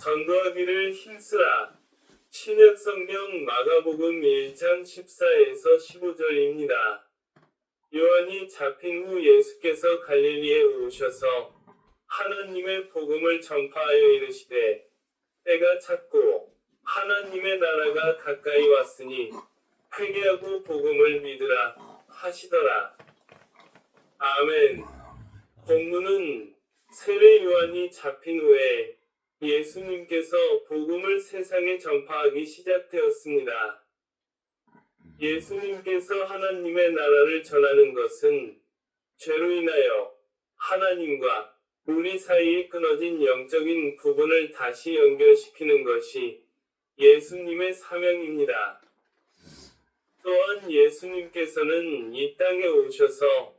전도하기를 힘쓰라. 신약성경 마가복음 1장 14에서 15절입니다. 요한이 잡힌 후 예수께서 갈릴리에 오셔서 하나님의 복음을 전파하여 이르시되 때가 찼고 하나님의 나라가 가까이 왔으니 회개하고 복음을 믿으라 하시더라. 아멘. 본문은 세례 요한이 잡힌 후에 예수님께서 복음을 세상에 전파하기 시작되었습니다. 예수님께서 하나님의 나라를 전하는 것은 죄로 인하여 하나님과 우리 사이에 끊어진 영적인 부분을 다시 연결시키는 것이 예수님의 사명입니다. 또한 예수님께서는 이 땅에 오셔서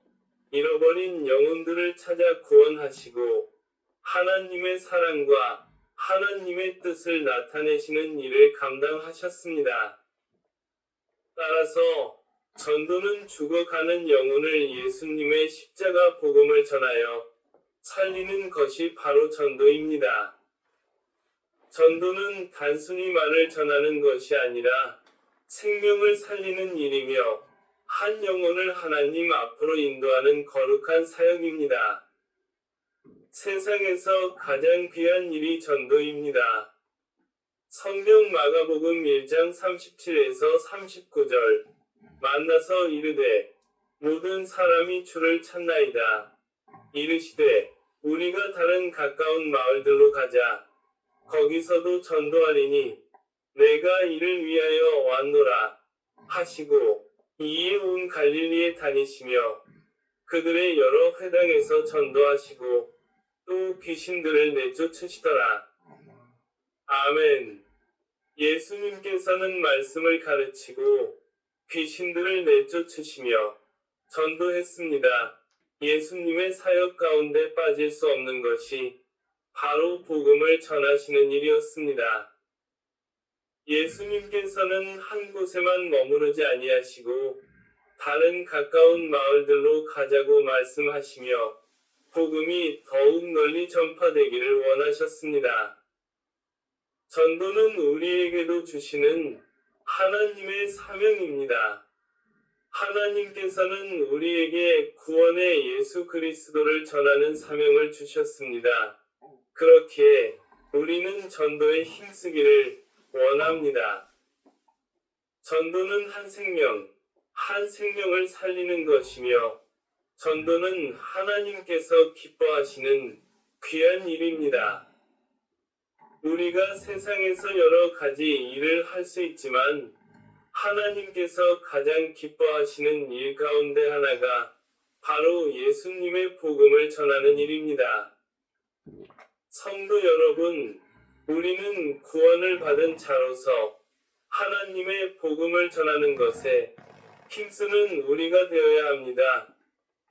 잃어버린 영혼들을 찾아 구원하시고 하나님의 사랑과 하나님의 뜻을 나타내시는 일을 감당하셨습니다. 따라서 전도는 죽어가는 영혼을 예수님의 십자가 복음을 전하여 살리는 것이 바로 전도입니다. 전도는 단순히 말을 전하는 것이 아니라 생명을 살리는 일이며 한 영혼을 하나님 앞으로 인도하는 거룩한 사역입니다. 세상에서 가장 귀한 일이 전도입니다. 성경 마가복음 1장 37에서 39절 만나서 이르되 모든 사람이 주를 찾나이다. 이르시되 우리가 다른 가까운 마을들로 가자. 거기서도 전도하리니 내가 이를 위하여 왔노라 하시고 이에 온 갈릴리에 다니시며 그들의 여러 회당에서 전도하시고 또 귀신들을 내쫓으시더라. 아멘. 예수님께서는 말씀을 가르치고 귀신들을 내쫓으시며 전도했습니다. 예수님의 사역 가운데 빠질 수 없는 것이 바로 복음을 전하시는 일이었습니다. 예수님께서는 한 곳에만 머무르지 아니하시고 다른 가까운 마을들로 가자고 말씀하시며 복음이 더욱 널리 전파되기를 원하셨습니다. 전도는 우리에게도 주시는 하나님의 사명입니다. 하나님께서는 우리에게 구원의 예수 그리스도를 전하는 사명을 주셨습니다. 그렇기에 우리는 전도에 힘쓰기를 원합니다. 전도는 한 생명을 살리는 것이며 전도는 하나님께서 기뻐하시는 귀한 일입니다. 우리가 세상에서 여러 가지 일을 할 수 있지만 하나님께서 가장 기뻐하시는 일 가운데 하나가 바로 예수님의 복음을 전하는 일입니다. 성도 여러분, 우리는 구원을 받은 자로서 하나님의 복음을 전하는 것에 힘쓰는 우리가 되어야 합니다.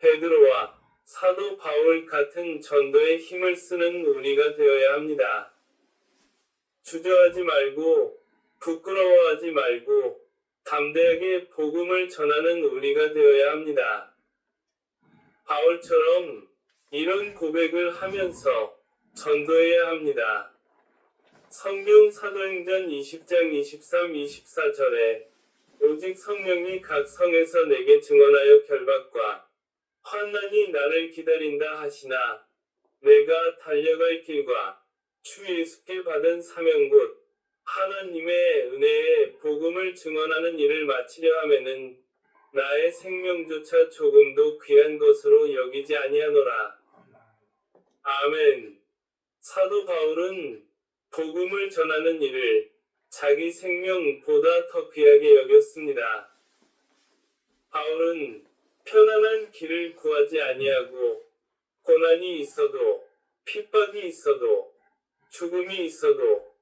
베드로와 사도 바울 같은 전도에 힘을 쓰는 우리가 되어야 합니다. 주저하지 말고 부끄러워하지 말고 담대하게 복음을 전하는 우리가 되어야 합니다. 바울처럼 이런 고백을 하면서 전도해야 합니다. 성경 사도행전 20장 23, 24절에 오직 성령이 각 성에서 내게 증언하여 결박과 환난이 나를 기다린다 하시나 내가 달려갈 길과 주 예수께 받은 사명 곧 하나님의 은혜의 복음을 증언하는 일을 마치려 하면은 나의 생명조차 조금도 귀한 것으로 여기지 아니하노라. 아멘. 사도 바울은 복음을 전하는 일을 자기 생명보다 더 귀하게 여겼습니다. 바울은 편안한 길을 구하지 아니하고 고난이 있어도 핍박이 있어도 죽음이 있어도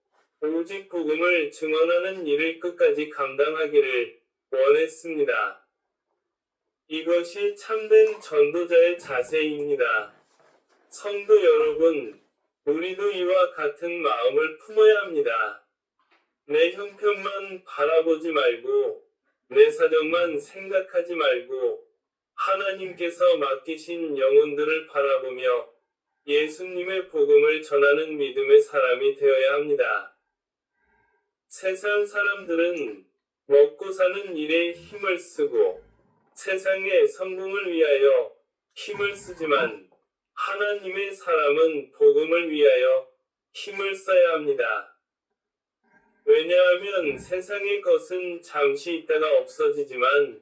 오직 복음을 증언하는 일을 끝까지 감당하기를 원했습니다. 이것이 참된 전도자의 자세입니다. 성도 여러분, 우리도 이와 같은 마음을 품어야 합니다. 내 형편만 바라보지 말고 내 사정만 생각하지 말고 하나님께서 맡기신 영혼들을 바라보며 예수님의 복음을 전하는 믿음의 사람이 되어야 합니다. 세상 사람들은 먹고 사는 일에 힘을 쓰고 세상의 성공을 위하여 힘을 쓰지만 하나님의 사람은 복음을 위하여 힘을 써야 합니다. 왜냐하면 세상의 것은 잠시 있다가 없어지지만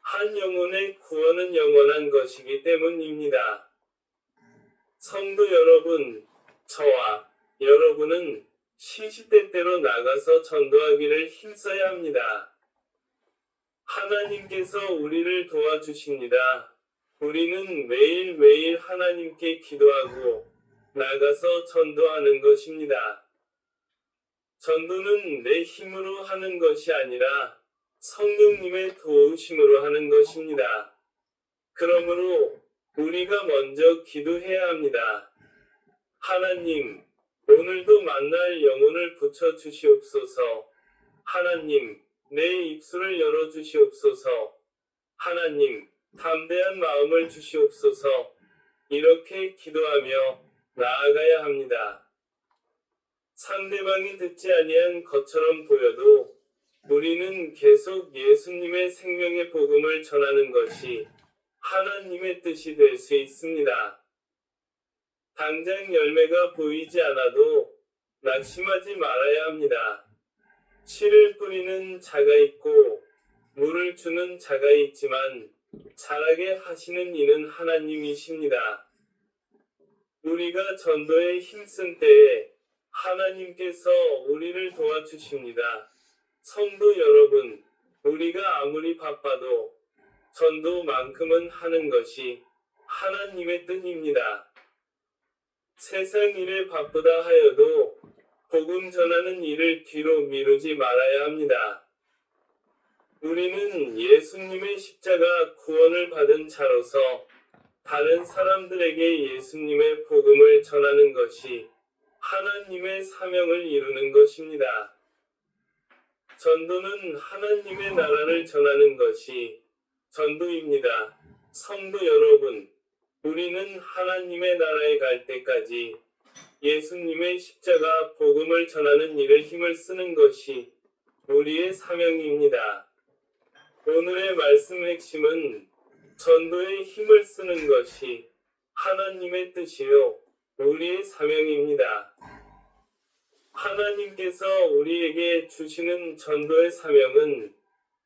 한 영혼의 구원은 영원한 것이기 때문입니다. 성도 여러분, 저와 여러분은 시시때때로 나가서 전도하기를 힘써야 합니다. 하나님께서 우리를 도와주십니다. 우리는 매일매일 하나님께 기도하고 나가서 전도하는 것입니다. 전도는 내 힘으로 하는 것이 아니라 성령님의 도우심으로 하는 것입니다. 그러므로 우리가 먼저 기도해야 합니다. 하나님, 오늘도 만날 영혼을 붙여 주시옵소서. 하나님, 내 입술을 열어 주시옵소서. 하나님, 담대한 마음을 주시옵소서. 이렇게 기도하며 나아가야 합니다. 상대방이 듣지 아니한 것처럼 보여도 우리는 계속 예수님의 생명의 복음을 전하는 것이 하나님의 뜻이 될 수 있습니다. 당장 열매가 보이지 않아도 낙심하지 말아야 합니다. 씨를 뿌리는 자가 있고 물을 주는 자가 있지만 자라게 하시는 이는 하나님이십니다. 우리가 전도에 힘쓴 때에 하나님께서 우리를 도와주십니다. 성도 여러분, 우리가 아무리 바빠도 전도만큼은 하는 것이 하나님의 뜻입니다. 세상 일에 바쁘다 하여도 복음 전하는 일을 뒤로 미루지 말아야 합니다. 우리는 예수님의 십자가 구원을 받은 자로서 다른 사람들에게 예수님의 복음을 전하는 것이 하나님의 사명을 이루는 것입니다. 전도는 하나님의 나라를 전하는 것이 전도입니다. 성도 여러분, 우리는 하나님의 나라에 갈 때까지 예수님의 십자가 복음을 전하는 일에 힘을 쓰는 것이 우리의 사명입니다. 오늘의 말씀 핵심은 전도에 힘을 쓰는 것이 하나님의 뜻이요, 우리의 사명입니다. 하나님께서 우리에게 주시는 전도의 사명은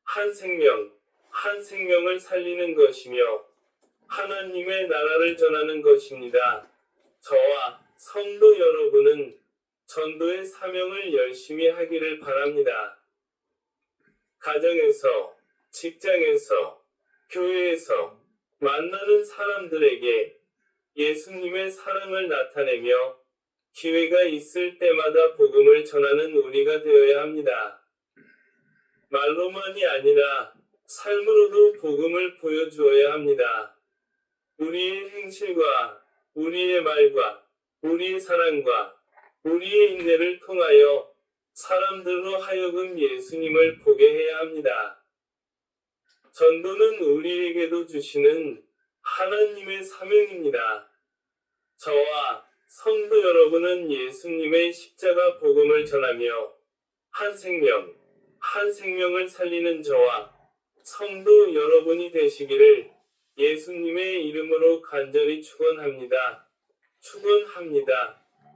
한 생명을 살리는 것이며 하나님의 나라를 전하는 것입니다. 저와 성도 여러분은 전도의 사명을 열심히 하기를 바랍니다. 가정에서, 직장에서, 교회에서 만나는 사람들에게 예수님의 사랑을 나타내며 기회가 있을 때마다 복음을 전하는 우리가 되어야 합니다. 말로만이 아니라 삶으로도 복음을 보여주어야 합니다. 우리의 행실과 우리의 말과 우리의 사랑과 우리의 인내를 통하여 사람들로 하여금 예수님을 보게 해야 합니다. 전도는 우리에게도 주시는 하나님의 사명입니다. 저와 성도 여러분은 예수님의 십자가 복음을 전하며 한 생명을 살리는 저와 성도 여러분이 되시기를 예수님의 이름으로 간절히 축원합니다.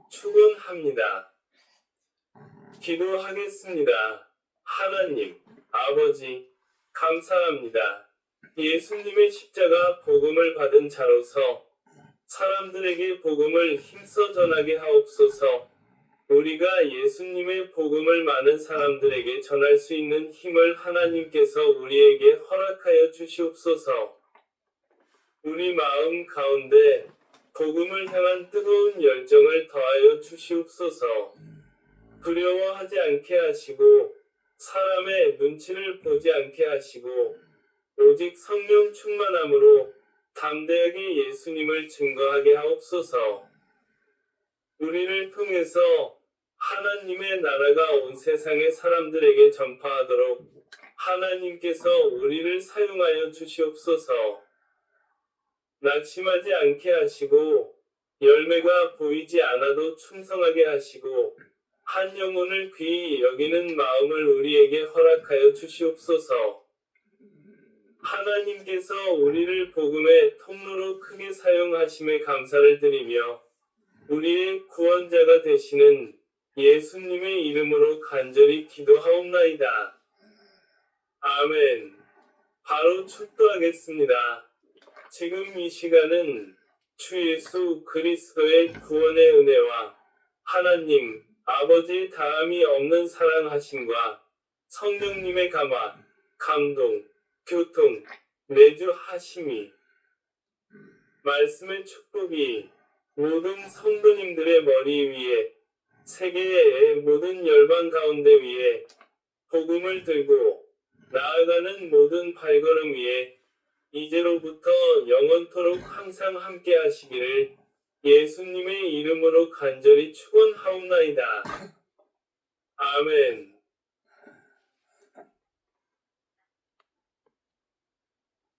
축원합니다. 기도하겠습니다. 하나님, 아버지, 감사합니다. 예수님의 십자가 복음을 받은 자로서 사람들에게 복음을 힘써 전하게 하옵소서. 우리가 예수님의 복음을 많은 사람들에게 전할 수 있는 힘을 하나님께서 우리에게 허락하여 주시옵소서. 우리 마음 가운데 복음을 향한 뜨거운 열정을 더하여 주시옵소서. 두려워하지 않게 하시고 사람의 눈치를 보지 않게 하시고 오직 성령 충만함으로 담대하게 예수님을 증거하게 하옵소서. 우리를 통해서 하나님의 나라가 온 세상의 사람들에게 전파하도록 하나님께서 우리를 사용하여 주시옵소서. 낙심하지 않게 하시고 열매가 보이지 않아도 충성하게 하시고 한 영혼을 귀히 여기는 마음을 우리에게 허락하여 주시옵소서. 하나님께서 우리를 복음의 통로로 크게 사용하심에 감사를 드리며 우리의 구원자가 되시는 예수님의 이름으로 간절히 기도하옵나이다. 아멘. 바로 축도하겠습니다. 지금 이 시간은 주 예수 그리스도의 구원의 은혜와 하나님 아버지의 다함이 없는 사랑하심과 성령님의 감화, 감동, 교통, 내주 하심이 말씀의 축복이 모든 성도님들의 머리 위에 세계의 모든 열방 가운데 위에 복음을 들고 나아가는 모든 발걸음 위에 이제로부터 영원토록 항상 함께 하시기를 예수님의 이름으로 간절히 축원하옵나이다. 아멘.